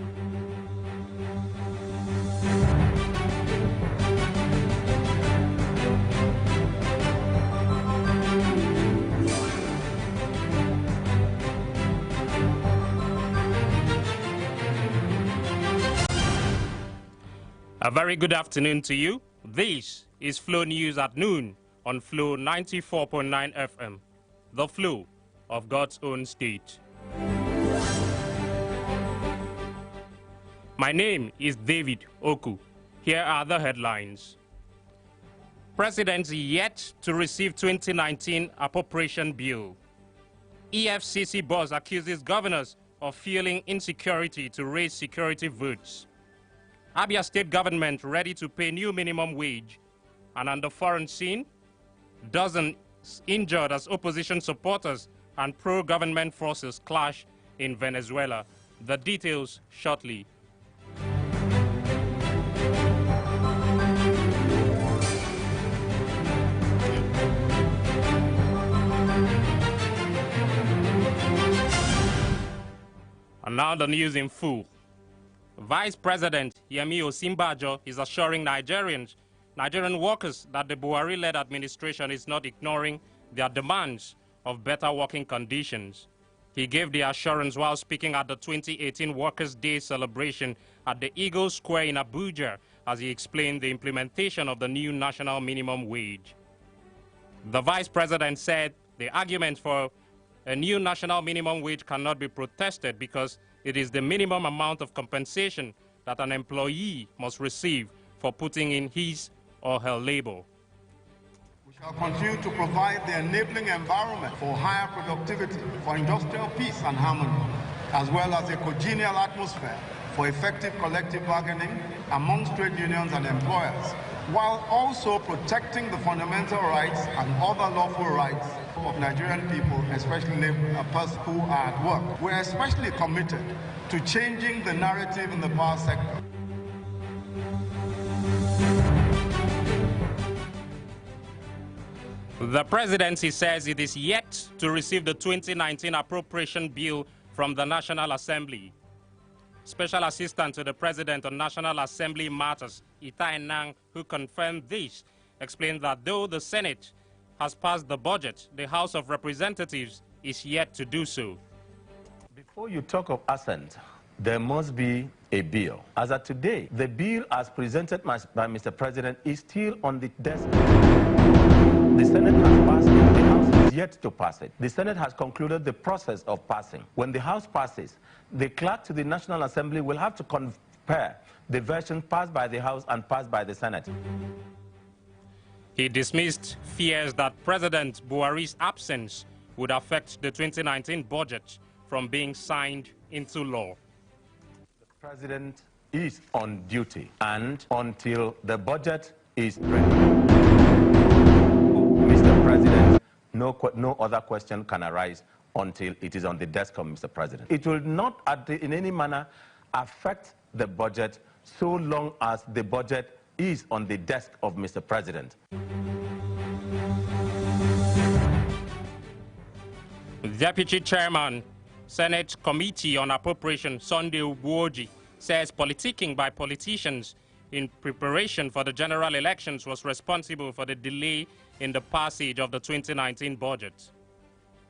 A very good afternoon to you. This is Flow News at noon on Flow 94.9 FM, the flow of God's own state. My name is David Oku. Here are the headlines. President yet to receive 2019 appropriation bill. EFCC boss accuses governors of fueling insecurity to raise security votes. Abia state government ready to pay new minimum wage. And on the foreign scene, dozens injured as opposition supporters and pro-government forces clash in Venezuela. The details shortly. And now the news in full. Vice President Yemi Osinbajo is assuring Nigerian workers that the Buhari-led administration is not ignoring their demands of better working conditions. He gave the assurance while speaking at the 2018 Workers' Day celebration at the Eagle Square in Abuja as he explained the implementation of the new national minimum wage. The Vice President said the argument for a new national minimum wage cannot be protested because it is the minimum amount of compensation that an employee must receive for putting in his or her labor. We shall continue to provide the enabling environment for higher productivity, for industrial peace and harmony, as well as a congenial atmosphere for effective collective bargaining amongst trade unions and employers, while also protecting the fundamental rights and other lawful rights of Nigerian people, especially persons who are at work. We're especially committed to changing the narrative in the power sector. The presidency says it is yet to receive the 2019 appropriation bill from the National Assembly. Special Assistant to the President on National Assembly Matters, Itai Nang, who confirmed this, explained that though the Senate has passed the budget, the House of Representatives is yet to do so. Before you talk of assent, there must be a bill. As of today, the bill as presented by Mr. President is still on the desk. The Senate has passed it, the House is yet to pass it. The Senate has concluded the process of passing. When the House passes, the clerk to the National Assembly will have to compare the version passed by the House and passed by the Senate. He dismissed fears that President Buhari's absence would affect the 2019 budget from being signed into law. The President is on duty, and until the budget is ready, Mr. President, no other question can arise until it is on the desk of Mr. President. It will not in any manner affect the budget so long as the budget is on the desk of Mr. President. Deputy Chairman, Senate Committee on Appropriation, Sunday Ubuoji, says politicking by politicians in preparation for the general elections was responsible for the delay in the passage of the 2019 budget.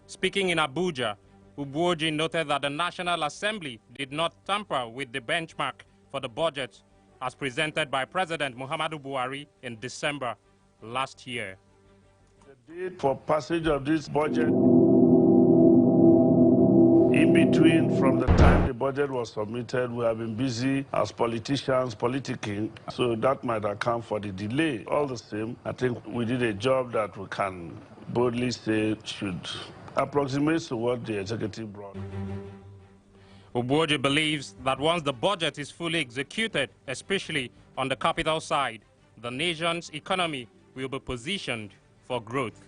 Speaking in Abuja, Ubuoji noted that the National Assembly did not tamper with the benchmark for the budget as presented by President Muhammadu Buhari in December last year. The date for passage of this budget, in between, from the time the budget was submitted, we have been busy as politicians politicking, so that might account for the delay. All the same, I think we did a job that we can boldly say should approximate to what the executive brought. Ubuoji believes that once the budget is fully executed, especially on the capital side, the nation's economy will be positioned for growth.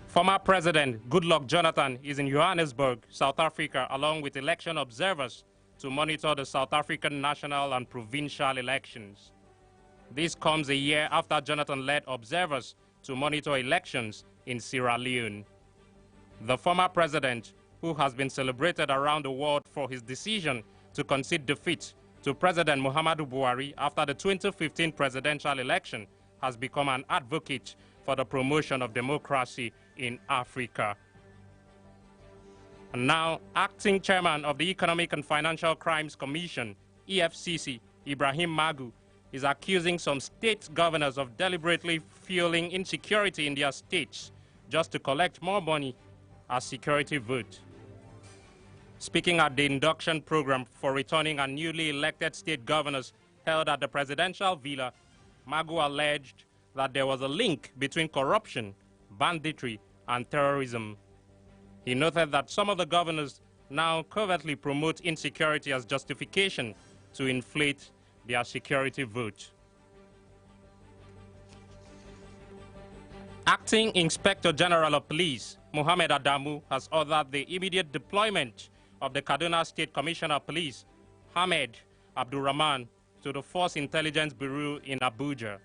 Former President Goodluck Jonathan is in Johannesburg, South Africa, along with election observers to monitor the South African national and provincial elections. This comes a year after Jonathan led observers to monitor elections in Sierra Leone. The former president, who has been celebrated around the world for his decision to concede defeat to President Muhammadu Buhari after the 2015 presidential election, has become an advocate for the promotion of democracy in Africa. And now, acting chairman of the Economic and Financial Crimes Commission, EFCC, Ibrahim Magu, is accusing some state governors of deliberately fueling insecurity in their states just to collect more money as security vote. Speaking at the induction program for returning and newly elected state governors held at the presidential villa, Magu alleged that there was a link between corruption, banditry, and terrorism. He noted that some of the governors now covertly promote insecurity as justification to inflate their security vote. Acting Inspector General of Police, Mohammed Adamu, has ordered the immediate deployment of the Kaduna State Commissioner of Police, Ahmed Abdurrahman, to the Force Intelligence Bureau in Abuja.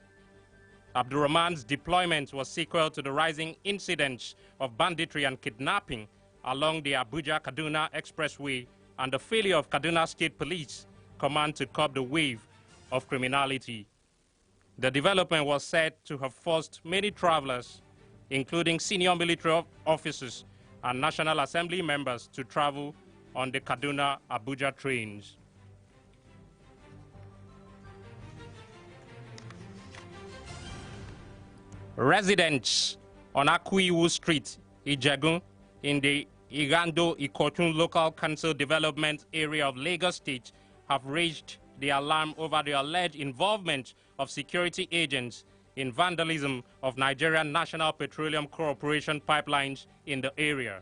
Abdurrahman's deployment was sequel to the rising incidents of banditry and kidnapping along the Abuja-Kaduna Expressway and the failure of Kaduna State Police Command to curb the wave of criminality. The development was said to have forced many travelers, including senior military officers and National Assembly members, to travel on the Kaduna-Abuja trains. Residents on Akuiwu Street, Ijegun, in the Igando-Ikotun Local Council Development Area of Lagos State have raised the alarm over the alleged involvement of security agents in vandalism of Nigerian National Petroleum Corporation pipelines in the area.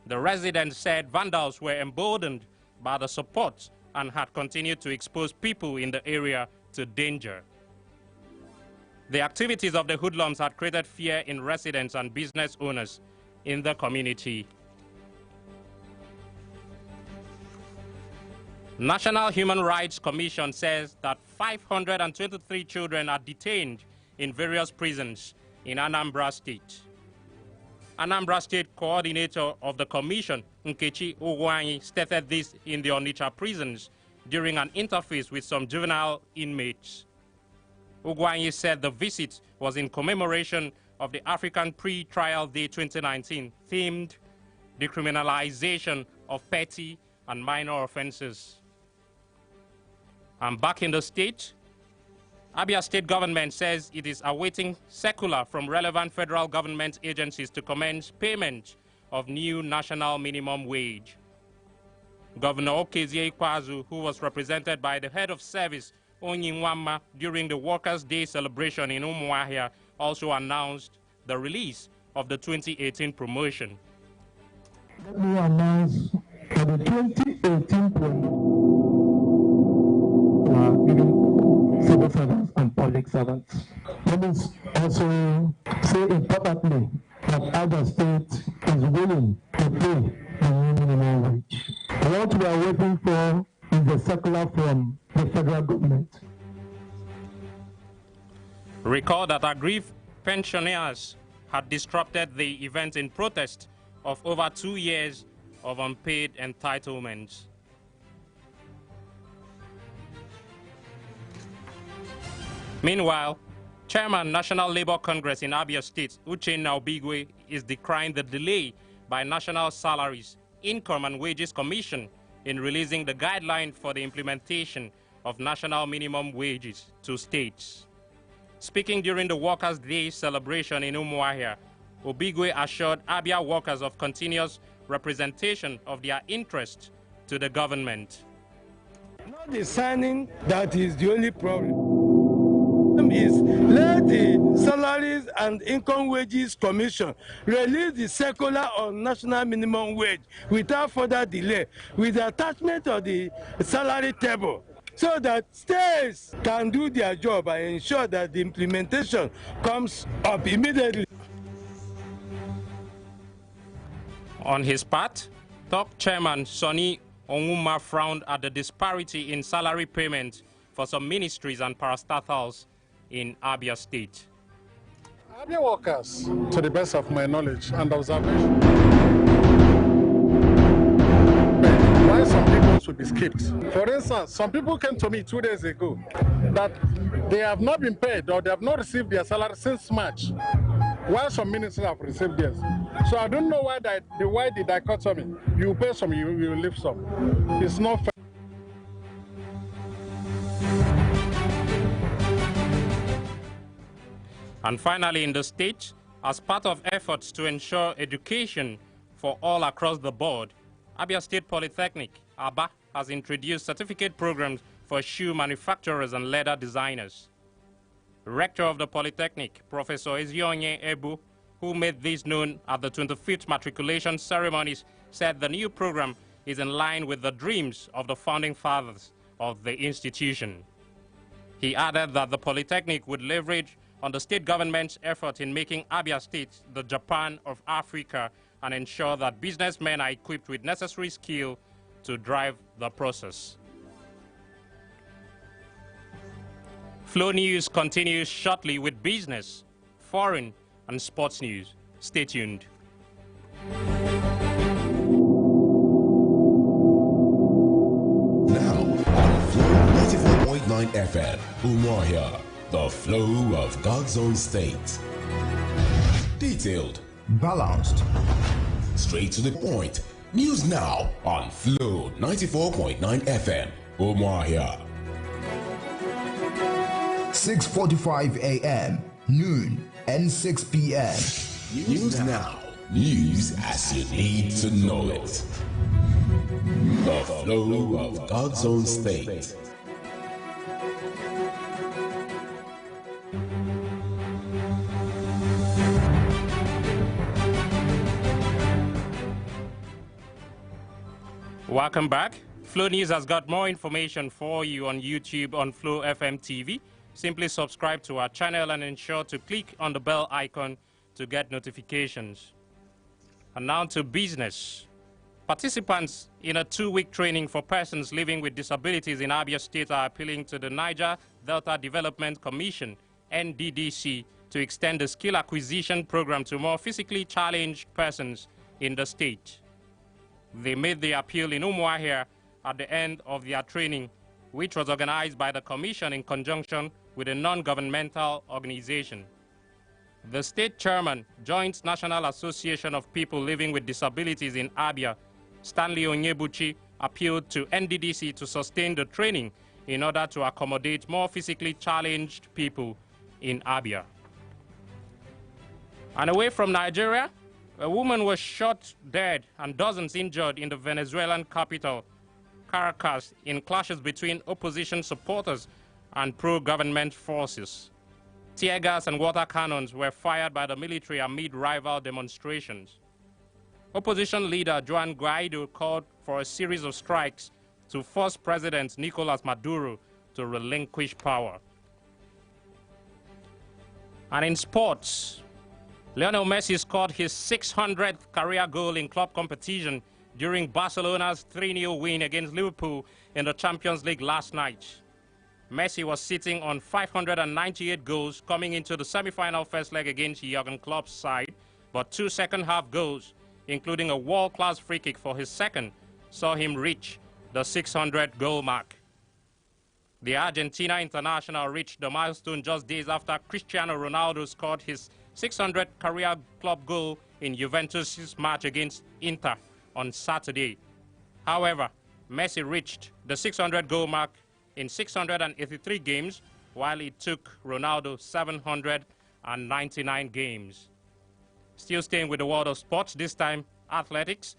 The residents said vandals were emboldened by the support and had continued to expose people in the area to danger. The activities of the hoodlums had created fear in residents and business owners in the community. National Human Rights Commission says that 523 children are detained in various prisons in Anambra State. Anambra State coordinator of the commission, Nkechi Ogwanyi, stated this in the Onitsha prisons during an interface with some juvenile inmates. Ogwanyi said the visit was in commemoration of the African Pre-Trial Day 2019, themed decriminalization of petty and minor offenses. And back in the state, Abia State government says it is awaiting circular from relevant federal government agencies to commence payment of new national minimum wage. Governor Okezie Ikpeazu, who was represented by the head of service, Onyinwama, during the Workers' Day celebration in Umuahia, also announced the release of the 2018 promotion. Let me announce for the 2018 promotion. Civil servants and public servants. Let me also say importantly that Abia State is willing to pay the new minimum wage. What we are waiting for is a circular from the federal government. Recall that aggrieved pensioners had disrupted the event in protest of over 2 years of unpaid entitlements. Meanwhile, Chairman National Labour Congress in Abia State, Uchenna Obigwe, is decrying the delay by National Salaries, Income and Wages Commission in releasing the guideline for the implementation of national minimum wages to states. Speaking during the Workers' Day celebration in Umuahia, Obigwe assured Abia workers of continuous representation of their interests to the government. Not the signing that is the only problem. Is let the Salaries and Income Wages Commission release the circular on national minimum wage without further delay, with the attachment of the salary table, so that states can do their job and ensure that the implementation comes up immediately. On his part, top chairman Sonny Onwuma frowned at the disparity in salary payment for some ministries and parastatals in Abia State. Abia workers, to the best of my knowledge and observation, why some people should be skipped. For instance, some people came to me 2 days ago that they have not been paid or they have not received their salary since March, while some ministers have received theirs. So I don't know why the dichotomy. You pay some, you leave some. It's not fair. And finally, in the state, as part of efforts to ensure education for all across the board, Abia State Polytechnic, ABA, has introduced certificate programs for shoe manufacturers and leather designers. Rector of the Polytechnic, Professor Ezionye Ebu, who made this known at the 25th matriculation ceremonies, said the new program is in line with the dreams of the founding fathers of the institution. He added that the Polytechnic would leverage on the state government's effort in making Abia State the Japan of Africa and ensure that businessmen are equipped with necessary skill to drive the process. Flow News continues shortly with business, foreign, and sports news. Stay tuned. Now on Flow 94.9 FM, Umuahia, the flow of God's own state. Detailed, balanced, straight to the point. News now on Flow 94.9 FM, Umuahia. 6:45 a.m., noon, and 6 p.m. News now. News as you need to know it. The flow of God's own state. Welcome back. Flow News has got more information for you on YouTube on Flow FM TV. Simply subscribe to our channel and ensure to click on the bell icon to get notifications. And now to business. Participants in a 2-week training for persons living with disabilities in Abia State are appealing to the Niger Delta Development Commission, NDDC, to extend the skill acquisition program to more physically challenged persons in the state. They made the appeal in Umuahia at the end of their training, which was organized by the Commission in conjunction with a non-governmental organization. The state chairman, Joint National Association of People Living with Disabilities in Abia, Stanley Onyebuchi, appealed to NDDC to sustain the training in order to accommodate more physically challenged people in Abia. And away from Nigeria, a woman was shot dead and dozens injured in the Venezuelan capital, Caracas, in clashes between opposition supporters and pro-government forces. Tear gas and water cannons were fired by the military amid rival demonstrations. Opposition leader Juan Guaido called for a series of strikes to force President Nicolas Maduro to relinquish power. And in sports, Lionel Messi scored his 600th career goal in club competition during Barcelona's 3-0 win against Liverpool in the Champions League last night. Messi was sitting on 598 goals coming into the semi-final first leg against Jurgen Klopp's side, but 2 second-half goals, including a world-class free kick for his second, saw him reach the 600-goal mark. The Argentina international reached the milestone just days after Cristiano Ronaldo scored his 600th career club goal in Juventus' match against Inter on Saturday. However, Messi reached the 600-goal mark in 683 games, while it took Ronaldo 799 games. Still staying with the world of sports, this time athletics.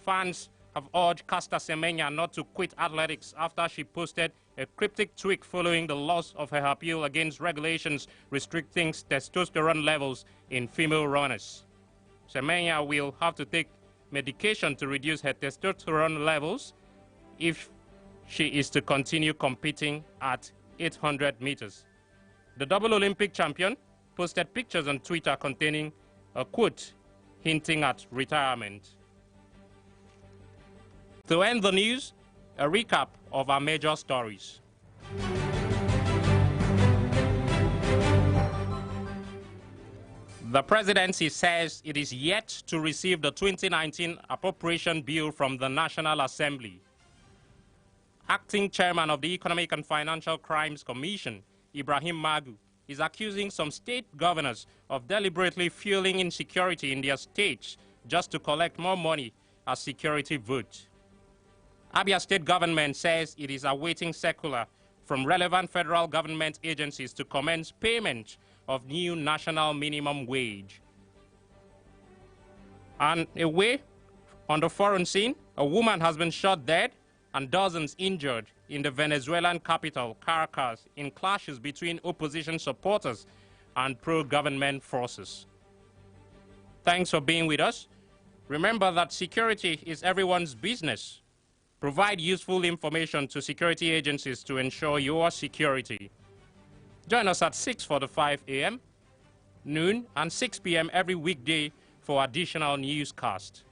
Fans have urged Caster Semenya not to quit athletics after she posted a cryptic tweet following the loss of her appeal against regulations restricting testosterone levels in female runners. Semenya will have to take medication to reduce her testosterone levels if she is to continue competing at 800 meters. The double Olympic champion posted pictures on Twitter containing a quote hinting at retirement. To end the news, a recap of our major stories. The presidency says it is yet to receive the 2019 appropriation bill from the National Assembly. Acting chairman of the Economic and Financial Crimes Commission, Ibrahim Magu, is accusing some state governors of deliberately fueling insecurity in their states just to collect more money as security vote. Abia State government says it is awaiting circular from relevant federal government agencies to commence payment of new national minimum wage. And away on the foreign scene, a woman has been shot dead and dozens injured in the Venezuelan capital, Caracas, in clashes between opposition supporters and pro-government forces. Thanks for being with us. Remember that security is everyone's business. Provide useful information to security agencies to ensure your security. Join us at 6:45 a.m., noon, and 6 p.m. every weekday for additional newscast.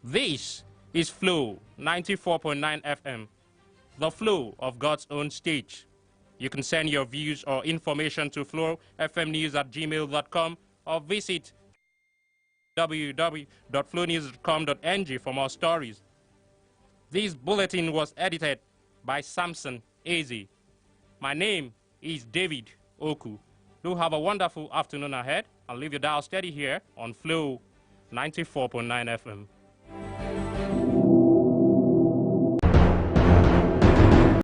This is Flow 94.9 FM, the flow of God's own stage. You can send your views or information to flowfmnews@gmail.com or visit www.flownews.com.ng for more stories. This bulletin was edited by Samson Eze. My name is David Oku. Do have a wonderful afternoon ahead and leave your dial steady here on Flow 94.9 FM.